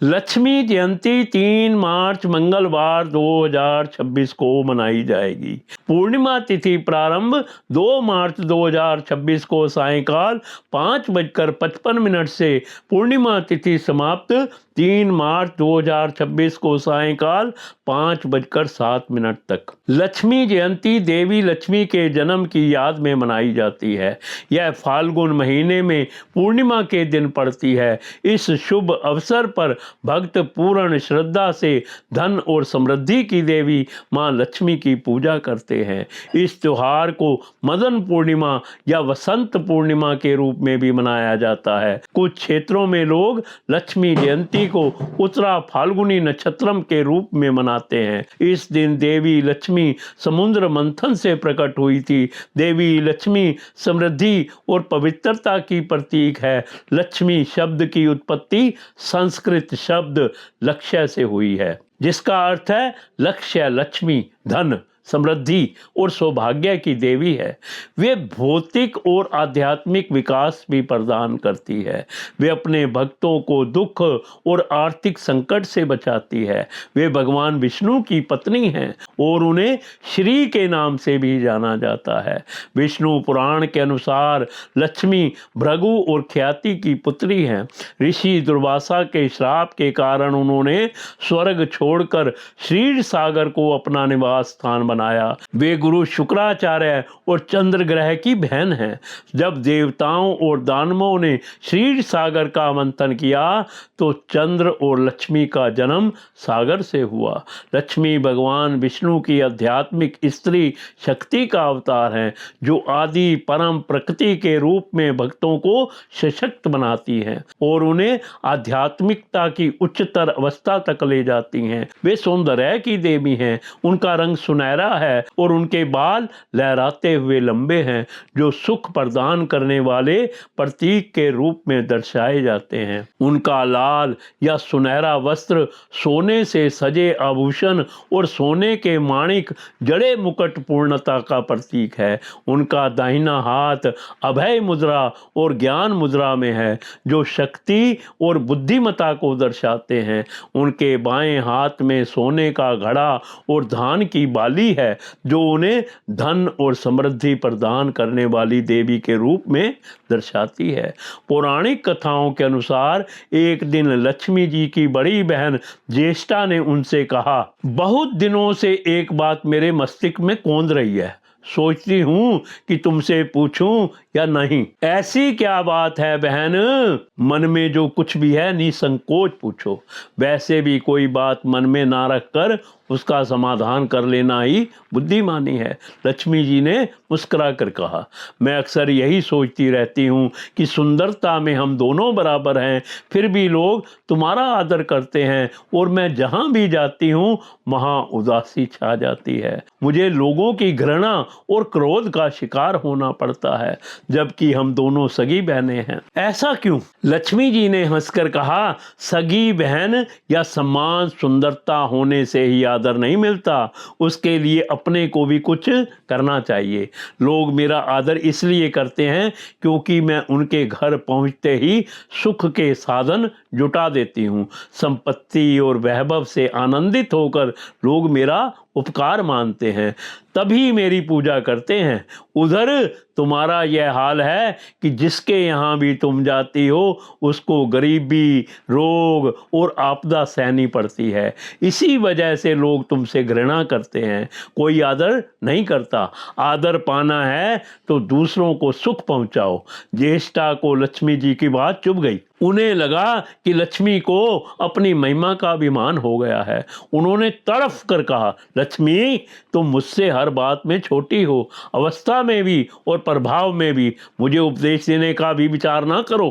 लक्ष्मी जयंती 3 मार्च मंगलवार 2026 को मनाई जाएगी। पूर्णिमा तिथि प्रारंभ 2 मार्च 2026 को सायंकाल 5:55 से पूर्णिमा तिथि समाप्त 3 मार्च 2026 को सायंकाल 5:07 तक। लक्ष्मी जयंती देवी लक्ष्मी के जन्म की याद में मनाई जाती है। यह फाल्गुन महीने में पूर्णिमा के दिन पड़ती है। इस शुभ अवसर पर भक्त पूर्ण श्रद्धा से धन और समृद्धि की देवी मां लक्ष्मी की पूजा करते हैं। इस त्योहार को मदन पूर्णिमा या वसंत पूर्णिमा के रूप में भी मनाया जाता है। कुछ क्षेत्रों में लोग लक्ष्मी जयंती को उत्तरा फाल्गुनी नक्षत्रम के रूप में मनाते हैं। इस दिन देवी लक्ष्मी समुद्र मंथन से प्रकट हुई थी। देवी लक्ष्मी समृद्धि और पवित्रता की प्रतीक है। लक्ष्मी शब्द की उत्पत्ति संस्कृत शब्द लक्ष्य से हुई है, जिसका अर्थ है लक्ष्य, लक्ष्मी, धन, समृद्धि और सौभाग्य की देवी है। वे भौतिक और आध्यात्मिक विकास भी प्रदान करती है। वे अपने भक्तों को दुख और आर्थिक संकट से बचाती है। वे भगवान विष्णु की पत्नी हैं और उन्हें श्री के नाम से भी जाना जाता है। विष्णु पुराण के अनुसार लक्ष्मी भृगु और ख्याति की पुत्री हैं। ऋषि दुर्वासा के श्राप के कारण उन्होंने स्वर्ग छोड़कर क्षीर सागर को अपना निवास स्थान बनाया। वे गुरु शुक्राचार्य और चंद्र ग्रह की बहन हैं। जब देवताओं और दानवों ने क्षीर सागर का मंथन किया तो चंद्र और लक्ष्मी का जन्म सागर से हुआ। लक्ष्मी भगवान विष्णु की आध्यात्मिक स्त्री शक्ति का अवतार हैं, जो आदि परम प्रकृति के रूप में भक्तों को सशक्त बनाती हैं और उन्हें आध्यात्मिकता की उच्चतर अवस्था तक ले जाती हैं। वे सौंदर्य की देवी हैं। उनका रंग सुनहरा है और उनके बाल लहराते हुए लंबे हैं, जो सुख प्रदान करने वाले प्रतीक के रूप में दर्शाए जाते हैं। उनका लाल या सुनहरा वस्त्र, सोने से सजे आभूषण और सोने के माणिक जड़े मुकुट पूर्णता का प्रतीक है। उनका दाहिना हाथ अभय मुद्रा और ज्ञान मुद्रा में है, जो शक्ति और बुद्धिमत्ता को दर्शाते हैं। उनके बाएं हाथ में सोने का घड़ा और धान की बाली है, जो उन्हें धन और समृद्धि प्रदान करने वाली देवी के रूप में दर्शाती है। पौराणिक कथाओं के अनुसार एक दिन लक्ष्मी जी की बड़ी बहन ज्येष्ठा ने उनसे कहा, बहुत दिनों से एक बात मेरे मस्तिष्क में कौंध रही है, सोचती हूं कि तुमसे पूछूं या नहीं। ऐसी क्या बात है बहन? मन में जो कुछ भी है निसंकोच पूछो। वैसे भी कोई बात मन में ना रखकर उसका समाधान कर लेना ही बुद्धिमानी है। लक्ष्मी जी ने मुस्कुरा कर कहा, मैं अक्सर यही सोचती रहती हूँ कि सुंदरता में हम दोनों बराबर हैं, फिर भी लोग तुम्हारा आदर करते हैं और मैं जहाँ भी जाती हूँ वहाँ उदासी छा जाती है। मुझे लोगों की घृणा और क्रोध का शिकार होना पड़ता है, जबकि हम दोनों सगी बहनें हैं। ऐसा क्यों? लक्ष्मी जी ने हंसकर कहा, सगी बहन या सम्मान सुंदरता होने से ही आदर नहीं मिलता, उसके लिए अपने को भी कुछ करना चाहिए। लोग मेरा आदर इसलिए करते हैं क्योंकि मैं उनके घर पहुंचते ही सुख के साधन जुटा देती हूँ। संपत्ति और वैभव से आनंदित होकर लोग मेरा उपकार मानते हैं, तभी मेरी पूजा करते हैं। उधर तुम्हारा यह हाल है कि जिसके यहाँ भी तुम जाती हो उसको गरीबी, रोग और आपदा सहनी पड़ती है। इसी वजह से लोग तुमसे घृणा करते हैं। कोई आदर नहीं करता। आदर पाना है तो दूसरों को सुख पहुंचाओ। ज्येष्ठा को लक्ष्मी जी की बात चुभ गई। उन्हें लगा कि लक्ष्मी को अपनी महिमा का अभिमान हो गया है। उन्होंने तड़फ कर कहा, लक्ष्मी तुम मुझसे हर बात में छोटी हो, अवस्था में भी और प्रभाव में भी। मुझे उपदेश देने का भी विचार ना करो।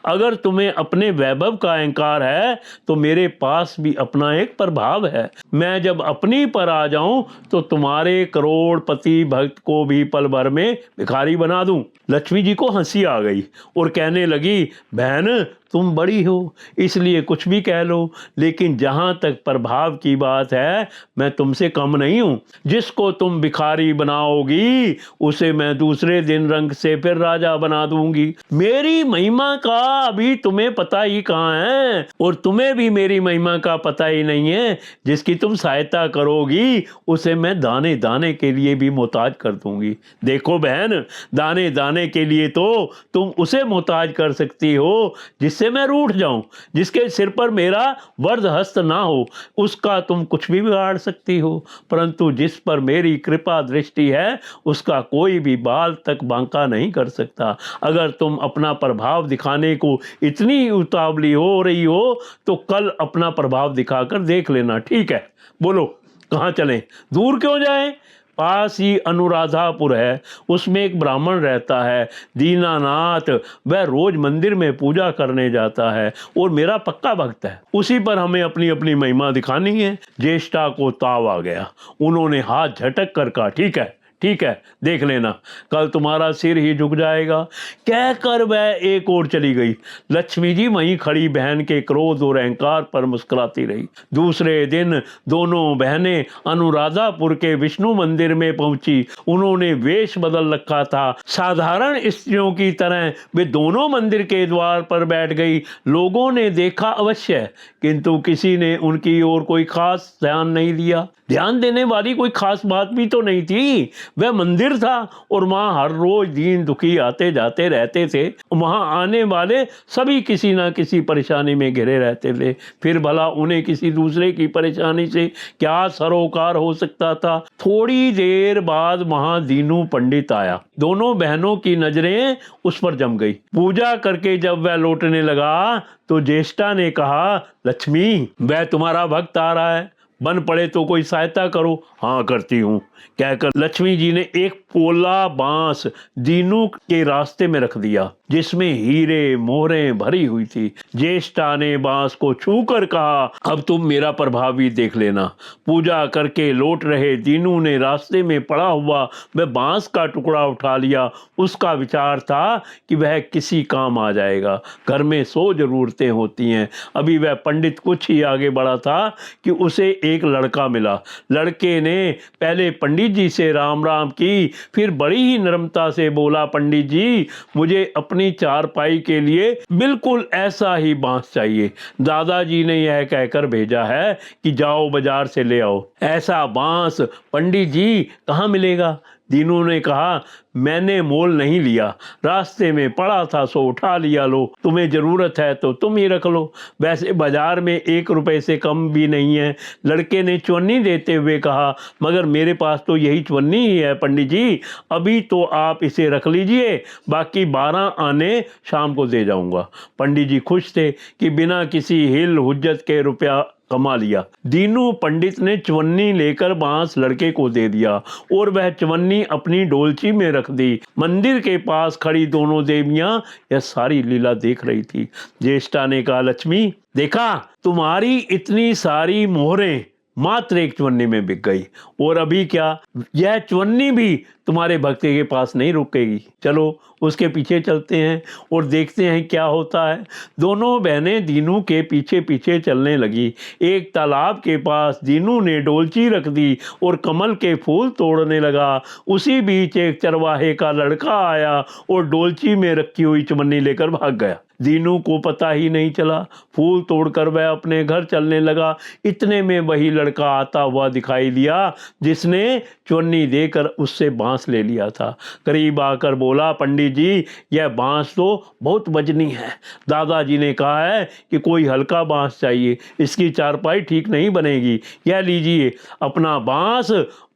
अगर तुम्हें अपने वैभव का अहंकार है तो मेरे पास भी अपना एक प्रभाव है। मैं जब अपनी पर आ जाऊं तो तुम्हारे करोड़पति भक्त को भी पल भर में भिखारी बना दूं। लक्ष्मी जी को हंसी आ गई और कहने लगी, बहन तुम बड़ी हो इसलिए कुछ भी कह लो, लेकिन जहाँ तक प्रभाव की बात है मैं तुमसे कम नहीं हूँ। जिसको तुम भिखारी बनाओगी उसे मैं दूसरे दिन रंग से फिर राजा बना दूंगी। मेरी महिमा का अभी तुम्हें पता ही कहाँ है, और तुम्हें भी मेरी महिमा का पता ही नहीं है। जिसकी तुम सहायता करोगी उसे मैं दाने दाने के लिए भी मोहताज कर दूंगी। देखो बहन, दाने दाने के लिए तो तुम उसे मोहताज कर सकती हो जिससे मैं रूठ जाऊं, जिसके सिर पर मेरा वरद हस्त ना हो, उसका तुम कुछ भी बिगाड़ सकती हो। परंतु जिस पर मेरी कृपा दृष्टि है उसका कोई भी बाल तक बांका नहीं कर सकता। अगर तुम अपना प्रभाव दिखाने को इतनी उतावली हो रही हो तो कल अपना प्रभाव दिखाकर देख लेना, ठीक है? बोलो कहाँ चलें, दूर क्यों जाएं? पास ही अनुराधापुर है, उसमें एक ब्राह्मण रहता है दीनानाथ। वह रोज मंदिर में पूजा करने जाता है और मेरा पक्का भक्त है। उसी पर हमें अपनी अपनी महिमा दिखानी है। ज्येष्ठा को ताव आ गया, उन्होंने हाथ झटक कर कहा, ठीक है ठीक है, देख लेना, कल तुम्हारा सिर ही झुक जाएगा। कहकर वह एक ओर चली गई। लक्ष्मी जी वहीं खड़ी बहन के क्रोध और अहंकार पर मुस्कुराती रही। दूसरे दिन दोनों बहनें अनुराधापुर के विष्णु मंदिर में पहुंची। उन्होंने वेश बदल रखा था, साधारण स्त्रियों की तरह वे दोनों मंदिर के द्वार पर बैठ गई। लोगों ने देखा अवश्य, किंतु किसी ने उनकी ओर कोई खास ध्यान नहीं दिया। ध्यान देने वाली कोई खास बात भी तो नहीं थी। वह मंदिर था और वहां हर रोज दीन दुखी आते जाते रहते थे। वहां आने वाले सभी किसी ना किसी परेशानी में घिरे रहते थे। फिर भला उन्हें किसी दूसरे की परेशानी से क्या सरोकार हो सकता था? थोड़ी देर बाद वहां दीनू पंडित आया। दोनों बहनों की नजरें उस पर जम गई। पूजा करके जब वह लौटने लगा तो ज्येष्ठा ने कहा, लक्ष्मी, वह तुम्हारा भक्त आ रहा है, बन पड़े तो कोई सहायता करो। हाँ करती हूँ, कहकर लक्ष्मी जी ने एक पोला बांस दीनू के रास्ते में रख दिया जिसमें हीरे मोहरे भरी हुई थी। ज्येष्ठा ने बांस को छूकर कहा, अब तुम मेरा प्रभाव भी देख लेना। पूजा करके लौट रहे दीनू ने रास्ते में पड़ा हुआ वह बांस का टुकड़ा उठा लिया। उसका विचार था कि वह किसी काम आ जाएगा, घर में 100 जरूरतें होती हैं। अभी वह पंडित कुछ ही आगे बढ़ा था कि उसे एक लड़का मिला। लड़के ने पहले पंडित जी से राम राम की, फिर बड़ी ही नम्रता से बोला, पंडित जी, मुझे अपनी चारपाई के लिए बिल्कुल ऐसा ही बांस चाहिए। दादाजी ने यह कहकर भेजा है कि जाओ बाजार से ले आओ। ऐसा बांस पंडित जी कहाँ मिलेगा? दीनू ने कहा, मैंने मोल नहीं लिया, रास्ते में पड़ा था सो उठा लिया। लो, तुम्हें जरूरत है तो तुम ही रख लो, वैसे बाजार में 1 रुपए से कम भी नहीं है। लड़के ने चवन्नी देते हुए कहा, मगर मेरे पास तो यही चवन्नी ही है पंडित जी, अभी तो आप इसे रख लीजिए, बाकी 12 आने शाम को दे जाऊंगा। पंडित जी खुश थे कि बिना किसी हिल हुज्जत के रुपया कमा लिया। दीनू पंडित ने चवन्नी लेकर बांस लड़के को दे दिया और वह चवन्नी अपनी डोलची में रख दी। मंदिर के पास खड़ी दोनों देवियां यह सारी लीला देख रही थी। ज्येष्ठा ने कहा, लक्ष्मी, देखा, तुम्हारी इतनी सारी मोहरें मात्र एक चवन्नी में बिक गई, और अभी क्या, यह चवन्नी भी तुम्हारे भक्त के पास नहीं रुकेगी। चलो उसके पीछे चलते हैं और देखते हैं क्या होता है। दोनों बहनें दीनू के पीछे पीछे चलने लगी। एक तालाब के पास दीनू ने डोलची रख दी और कमल के फूल तोड़ने लगा। उसी बीच एक चरवाहे का लड़का आया और डोलची में रखी हुई चवन्नी लेकर भाग गया। दीनू को पता ही नहीं चला। फूल तोड़कर वह अपने घर चलने लगा। इतने में वही लड़का आता हुआ दिखाई दिया जिसने चवन्नी देकर उससे बांस ले लिया था। करीब आकर बोला, पंडित जी, यह बांस तो बहुत वजनी है। दादाजी ने कहा है कि कोई हल्का बांस चाहिए, इसकी चारपाई ठीक नहीं बनेगी। यह लीजिए, अपना बांस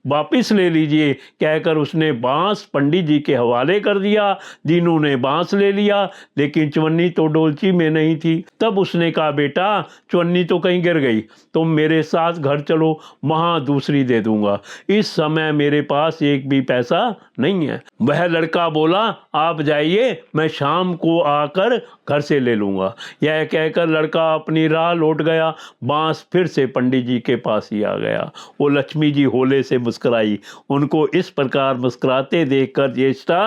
वापिस ले लीजिए, कहकर उसने बांस पंडित जी के हवाले कर दिया। दीनू ने बांस ले लिया, लेकिन चवन्नी तो डोलची में नहीं थी। तब उसने कहा, बेटा, चवन्नी तो कहीं गिर गई, तुम मेरे साथ घर चलो, वहां दूसरी दे दूंगा। इस समय मेरे पास एक भी पैसा नहीं है। वह लड़का बोला, आप जाइए, मैं शाम को आकर घर से ले लूंगा। यह कहकर लड़का अपनी राह लौट गया। बांस फिर से पंडित जी के पास ही आ गया। वो लक्ष्मी जी होले से मुस्कुराई। उनको इस प्रकार मुस्कुराते देखकर ज्येष्ठा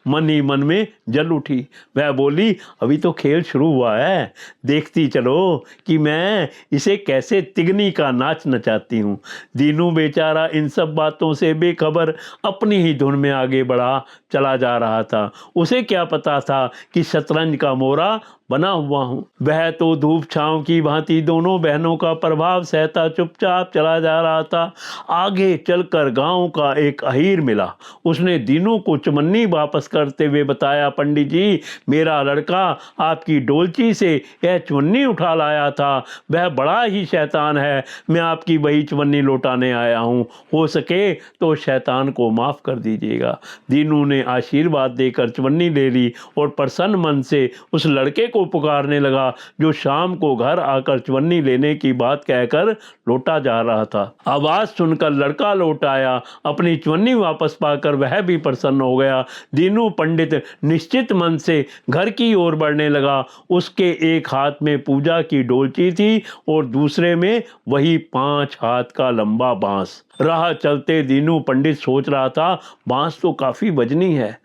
मन ही मन में जल उठी। वह बोली, अभी तो खेल शुरू हुआ है, देखती चलो कि मैं इसे कैसे तिगनी का नाच नचाती हूँ। दीनू बेचारा इन सब बातों से बेखबर अपनी ही धुन में आगे बढ़ा चला जा रहा था। उसे क्या पता था कि शतरंज का मोरा बना हुआ हूँ। वह तो धूप छांव की भांति दोनों बहनों का प्रभाव सहता चुपचाप चला जा रहा था। आगे चलकर गांव का एक अहीर मिला। उसने दीनू को चुमन्नी वापस करते हुए बताया, पंडित जी, मेरा लड़का आपकी डोलची से यह चुन्नी उठा लाया था। वह बड़ा ही शैतान है। मैं आपकी वही चुन्नी लौटाने आया हूँ। हो सके तो शैतान को माफ़ कर दीजिएगा। दीनू ने आशीर्वाद देकर चुन्नी ले ली और प्रसन्न मन से उस लड़के को पुकारने लगा जो शाम को घर आकर चुन्नी लेने की बात कहकर लौटा जा रहा था। आवाज सुनकर लड़का लौट आया। अपनी चुन्नी वापस पाकर वह भी प्रसन्न हो गया। दीनू पंडित निश्चित मन से घर की ओर बढ़ने लगा। उसके एक हाथ में पूजा की डोलची थी और दूसरे में वही 5 हाथ का लंबा बांस। राह चलते दीनू पंडित सोच रहा था, बांस तो काफी वजनी है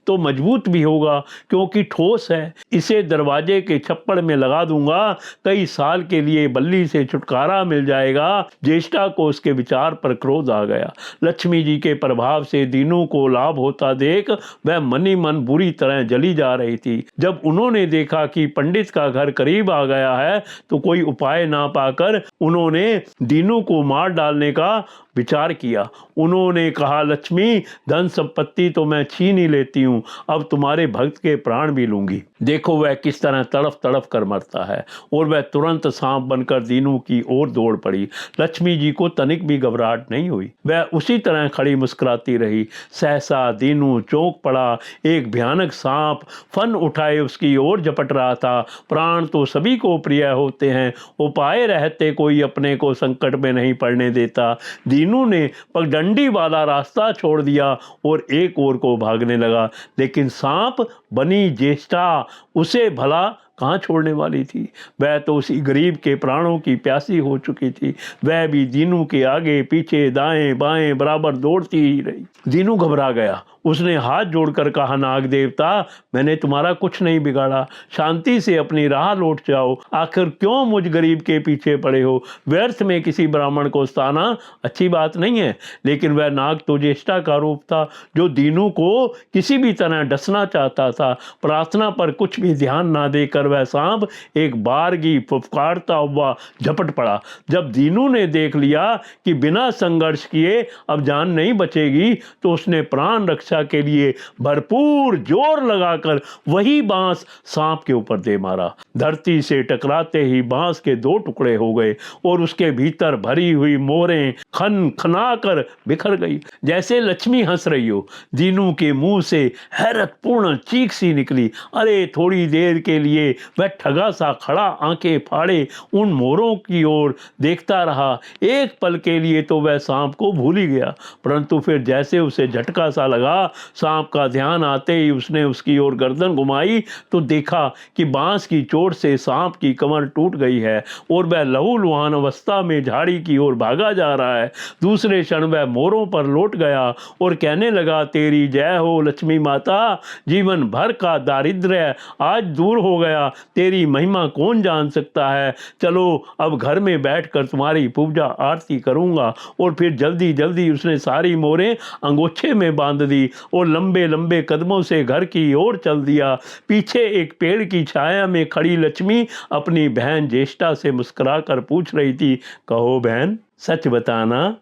तो मजबूत भी होगा क्योंकि ठोस है। इसे दरवाजे के छप्पड़ में लगा दूंगा, कई साल के लिए बल्ली से छुटकारा मिल जाएगा। ज्येष्ठा को उसके विचार पर क्रोध आ गया। लक्ष्मी जी के प्रभाव से दीनू को लाभ होता देख वह मन ही मन बुरी तरह जली जा रही थी। जब उन्होंने देखा कि पंडित का घर करीब आ गया है तो कोई उपाय ना पाकर उन्होंने दीनू को मार डालने का विचार किया। उन्होंने कहा, लक्ष्मी, धन संपत्ति तो मैं छीन ही लेती हूँ, अब तुम्हारे भक्त के प्राण भी लूंगी। देखो वह किस तरह तड़फ तड़फ कर मरता है। और वह तुरंत सांप बनकर दीनू की ओर दौड़ पड़ी। लक्ष्मी जी को तनिक भी घबराहट नहीं हुई। वह उसी तरह खड़ी मुस्कुराती रही। सहसा दीनू चौंक पड़ा। एक भयानक सांप फन उठाए उसकी ओर झपट रहा था। प्राण तो सभी को प्रिय होते हैं, उपाय रहते कोई अपने को संकट में नहीं पड़ने देता। दीनू ने पगडंडी वाला रास्ता छोड़ दिया और एक ओर को भागने लगा। लेकिन सांप बनी ज्येष्ठा उसे भला कहाँ छोड़ने वाली थी। वह तो उसी गरीब के प्राणों की प्यासी हो चुकी थी। वह भी दीनू के आगे पीछे दाएं बाएं बराबर दौड़ती ही रही। दीनू घबरा गया। उसने हाथ जोड़कर कहा, नाग देवता, मैंने तुम्हारा कुछ नहीं बिगाड़ा, शांति से अपनी राह लौट जाओ। आखिर क्यों मुझ गरीब के पीछे पड़े हो? व्यर्थ में किसी ब्राह्मण को सताना अच्छी बात नहीं है। लेकिन वह नाग तो ज्येष्ठा का रूप था जो दीनू को किसी भी तरह डसना चाहता था। प्रार्थना पर कुछ भी ध्यान ना देकर वह सांप एक बारगी फुफकारता हुआ झपट पड़ा। जब दीनू ने देख लिया कि बिना संघर्ष किए अब जान नहीं बचेगी तो उसने प्राण रक्षा के लिए भरपूर जोर लगाकर वही बांस सांप के ऊपर दे मारा। धरती से टकराते ही बांस के 2 टुकड़े हो गए और उसके भीतर भरी हुई मोरें खन खनाकर बिखर गई जैसे लक्ष्मी हंस रही हो। दीनू के मुंह से हैरतपूर्ण चीख सी निकली। अरे थोड़ी देर के लिए वह ठगा सा खड़ा आंखें फाड़े उन मोरों की ओर देखता रहा। एक पल के लिए तो वह सांप को भूल ही गया, परंतु फिर जैसे उसे झटका सा लगा, सांप का ध्यान आते ही उसने उसकी ओर गर्दन घुमाई तो देखा कि बांस की चोट से सांप की कमर टूट गई है और वह लहूलुहान अवस्था में झाड़ी की ओर भागा जा रहा है। दूसरे क्षण वह मोरों पर लौट गया और कहने लगा, तेरी जय हो लक्ष्मी माता, जीवन भर का दारिद्र्य आज दूर हो गया। तेरी महिमा कौन जान सकता है। चलो अब घर में बैठकर तुम्हारी पूजा आरती करूंगा। और फिर जल्दी जल्दी उसने सारी मोरें अंगोछे में बांध दी और लंबे लंबे कदमों से घर की ओर चल दिया। पीछे एक पेड़ की छाया में खड़ी लक्ष्मी अपनी बहन ज्येष्ठा से मुस्कुराकर पूछ रही थी, कहो बहन, सच बताना,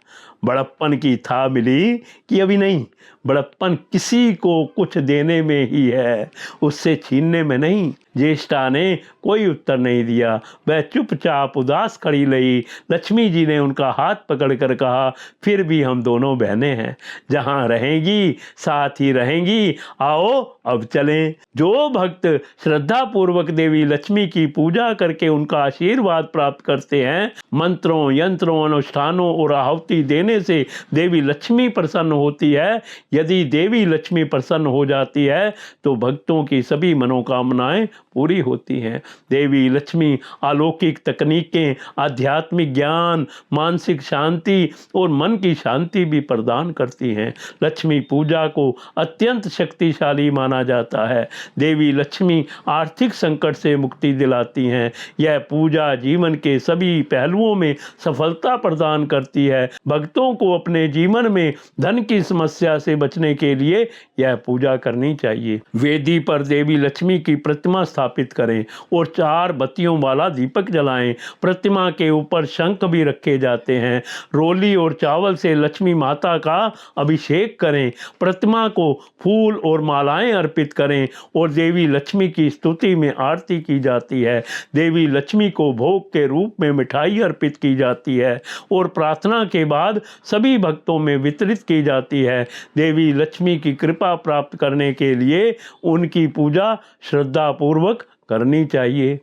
बड़प्पन की था मिली कि अभी नहीं? बड़प्पन किसी को कुछ देने में ही है, उससे छीनने में नहीं। ज्येष्ठा ने कोई उत्तर नहीं दिया। वह चुपचाप उदास खड़ी रही। लक्ष्मी जी ने उनका हाथ पकड़कर कहा, फिर भी हम दोनों बहनें हैं, जहाँ रहेंगी साथ ही रहेंगी। आओ अब चलें। जो भक्त श्रद्धा पूर्वक देवी लक्ष्मी की पूजा करके उनका आशीर्वाद प्राप्त करते हैं, मंत्रों यंत्रों अनुष्ठानों और आहुति देने होने से देवी लक्ष्मी प्रसन्न होती है। यदि देवी लक्ष्मी प्रसन्न हो जाती है तो भक्तों की सभी मनोकामनाएं पूरी होती हैं। देवी लक्ष्मी अलौकिक तकनीकें, आध्यात्मिक ज्ञान, मानसिक शांति और मन की शांति भी प्रदान करती हैं। लक्ष्मी पूजा को अत्यंत शक्तिशाली माना जाता है। देवी लक्ष्मी आर्थिक संकट से मुक्ति दिलाती हैं। यह पूजा जीवन के सभी पहलुओं में सफलता प्रदान करती है। भक्तों को अपने जीवन में धन की समस्या से बचने के लिए यह पूजा करनी चाहिए। वेदी पर देवी लक्ष्मी की प्रतिमा स्थापित करें और 4 बत्तियों वाला दीपक जलाएं। प्रतिमा के ऊपर शंख भी रखे जाते हैं। रोली और चावल से लक्ष्मी माता का अभिषेक करें। प्रतिमा को फूल और मालाएं अर्पित करें और देवी लक्ष्मी की स्तुति में आरती की जाती है। देवी लक्ष्मी को भोग के रूप में मिठाई अर्पित की जाती है और प्रार्थना के बाद सभी भक्तों में वितरित की जाती है। देवी लक्ष्मी की कृपा प्राप्त करने के लिए उनकी पूजा श्रद्धापूर्वक करनी चाहिए।